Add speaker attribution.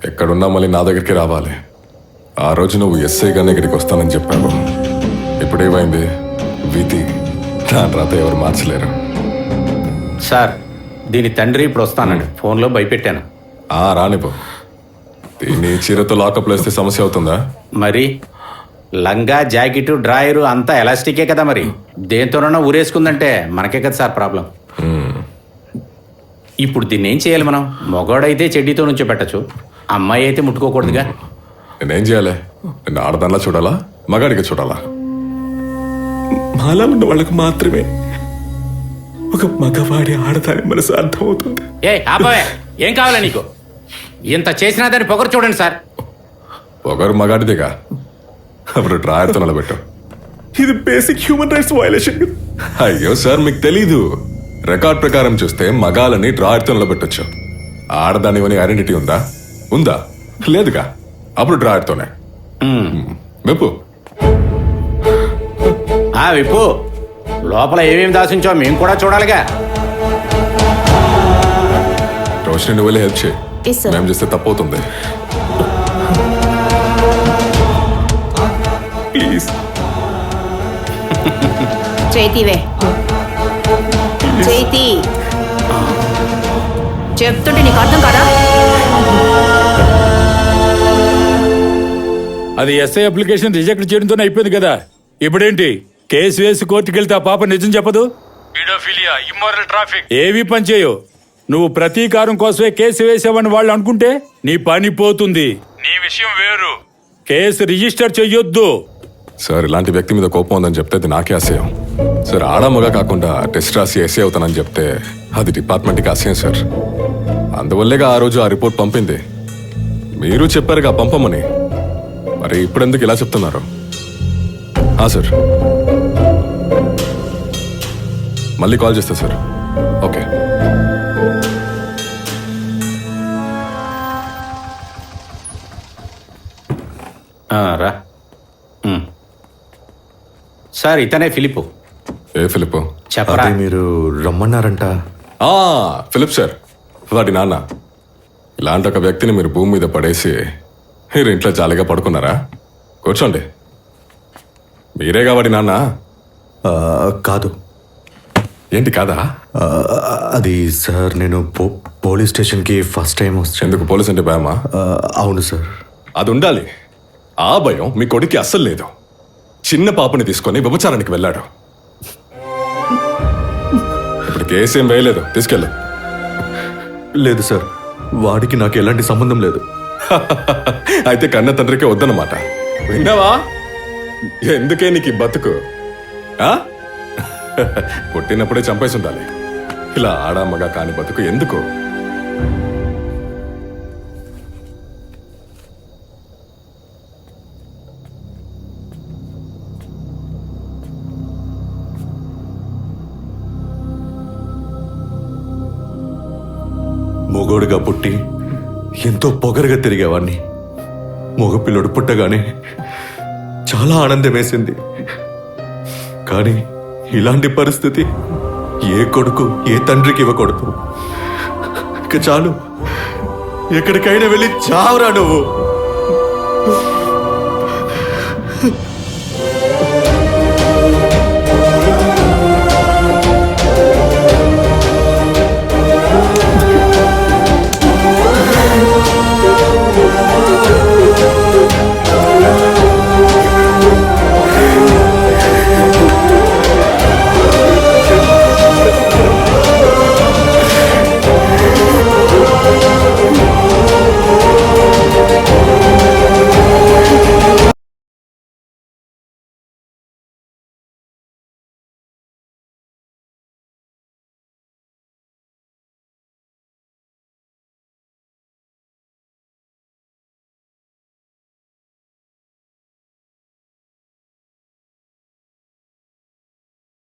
Speaker 1: ఎక్కడున్నా మళ్ళీ నా దగ్గరికి రావాలి. ఆ రోజు నువ్వు ఎస్ఐగానే ఇక్కడికి వస్తానని చెప్పావు. ఇప్పుడేమైంది? విధి. దాని రాత ఎవరు మార్చలేరు.
Speaker 2: సార్, దీని తండ్రి ఇప్పుడు వస్తానండి. ఫోన్లో భయపెట్టాను.
Speaker 1: రానిపో. దీన్ని చీరతో లాకప్లో వేస్తే సమస్య అవుతుందా?
Speaker 2: మరి లంగా, జాకెట్, డ్రాయరు అంతా ఎలాస్టికే కదా. మరి దేంతోనన్నా ఊరేసుకుందంటే మనకే కదా సార్ ప్రాబ్లం. ఇప్పుడు దీన్ని ఏం చేయాలి మనం? మగవాడైతే చెడ్డీతో నుంచో పెట్టచ్చు, అమ్మాయి అయితే ముట్టుకోకూడదుగా.
Speaker 1: నేనేం చేయాలి? నేను ఆడదానిలా చూడాలా, మగాడిగా చూడాలా?
Speaker 3: మాలా ఉన్న వాళ్ళకు మాత్రమే ఒక మగవాడి ఆడదాని మనసు అర్థమవుతుంది.
Speaker 2: ఆపవే. ఏం కావాలా నీకు? ఇంత చేసినా దాన్ని పొగరు చూడండి సార్.
Speaker 1: పొగరు మగాడిదిగా, అప్పుడు డ్రాయర్తో నిలబెట్టు.
Speaker 3: ఇది బేసిక్ హ్యూమన్ రైట్స్ వయలేషన్.
Speaker 1: అయ్యో సార్, మీకు తెలీదు. రికార్డ్ ప్రకారం చూస్తే మగాలని డ్రాయర్తో నిలబెట్టొచ్చు. ఆడదానివని ఐడెంటిటీ ఉందా? ఉందా? లేదుగా. అప్పుడు డ్రాయర్తోనే. మెప్పు.
Speaker 2: విప్పు. లోపల ఏమేమి దాచించో మేము కూడా చూడాలిగా.
Speaker 1: రోషిని నువ్వు వెళ్ళి హెల్ప్ చేయి. మేము చేస్తే తప్పవుతుంది.
Speaker 3: ప్లీజ్.
Speaker 4: చేతివే. చేతి చెప్తుంటే నీకు అర్థం కదా?
Speaker 5: అది ఎస్ఐ అప్లికేషన్ రిజెక్ట్ చేయడంతోనే అయిపోయింది కదా. ఇప్పుడేంటి? కేసు వేసి కోర్టుకు వెళ్తే ఆ పాప నిజం చెప్పదు. పీడోఫిలియా, ఇమ్మోరల్ ట్రాఫిక్ ఏవి పని చేయవు. నువ్వు ప్రతీకారం కోసమే కేసు వేసావని వాళ్ళు అనుకుంటే నీ పని పోతుంది. నీ విషయం వేరు. కేసు రిజిస్టర్ చెయ్యొద్దు.
Speaker 1: సార్, ఇలాంటి వ్యక్తి మీద కోపం ఉందని చెప్తే అది నాకే అసహ్యం. సార్, ఆడమ్మగా కాకుండా టెస్ట్ రాసి ఎస్ఏ అవుతానని చెప్తే అది డిపార్ట్మెంట్కి అసహ్యం సార్. అందువల్లేగా ఆ రోజు ఆ రిపోర్ట్ పంపింది. మీరు చెప్పారుగా పంపమని. మరి ఇప్పుడెందుకు ఇలా చెప్తున్నారు? సార్, మళ్ళీ కాల్ చేస్తా సార్. ఓకే.
Speaker 2: రా. సార్, ఇతనే ఫిలిప్.
Speaker 1: ఏ ఫిలిప్?
Speaker 2: చెప్పరా.
Speaker 3: మీరు రమ్మన్నారంట.
Speaker 1: ఫిలిప్ సార్, వాడి నాన్న. ఇలాంటి ఒక వ్యక్తిని మీరు భూమి మీద పడేసి మీరు ఇంట్లో జాలీగా పడుకున్నారా? కూర్చోండి. మీరేగా వాడి నాన్న?
Speaker 3: కాదు.
Speaker 1: ఏంటి కాదా?
Speaker 3: అది సార్, నేను పోలీస్ స్టేషన్కి ఫస్ట్ టైం వచ్చాను.
Speaker 1: ఎందుకు? పోలీస్ అంటే భయమా?
Speaker 3: అవును సార్.
Speaker 1: అది ఉండాలి. ఆ భయం మీ కొడుక్కి అస్సలు లేదు. చిన్న పాపని తీసుకొని వ్యభిచారానికి వెళ్ళాడు. ఇప్పుడు కేసు ఏం వేయలేదు. తీసుకెళ్ళు.
Speaker 3: లేదు సార్, వాడికి నాకు ఎలాంటి సంబంధం లేదు.
Speaker 1: అయితే కన్న తండ్రికి వద్దన్నమాట. విన్నావా? ఎందుకే నీకు ఈ బతుకు? పుట్టినప్పుడే చంపేసి ఉండాలి. ఇలా ఆడమ్మగా కాని బతుకు ఎందుకు?
Speaker 3: మొగోడుగా పుట్టి ఎంతో పొగరుగా తిరిగేవాడిని. మగపిల్లడు పుట్టగానే చాలా ఆనందం వేసింది. కానీ ఇలాంటి పరిస్థితి ఏ కొడుకు ఏ తండ్రికి ఇవ్వకూడదు. ఇక చాలు, ఎక్కడికైనా వెళ్ళి చావురా నువ్వు.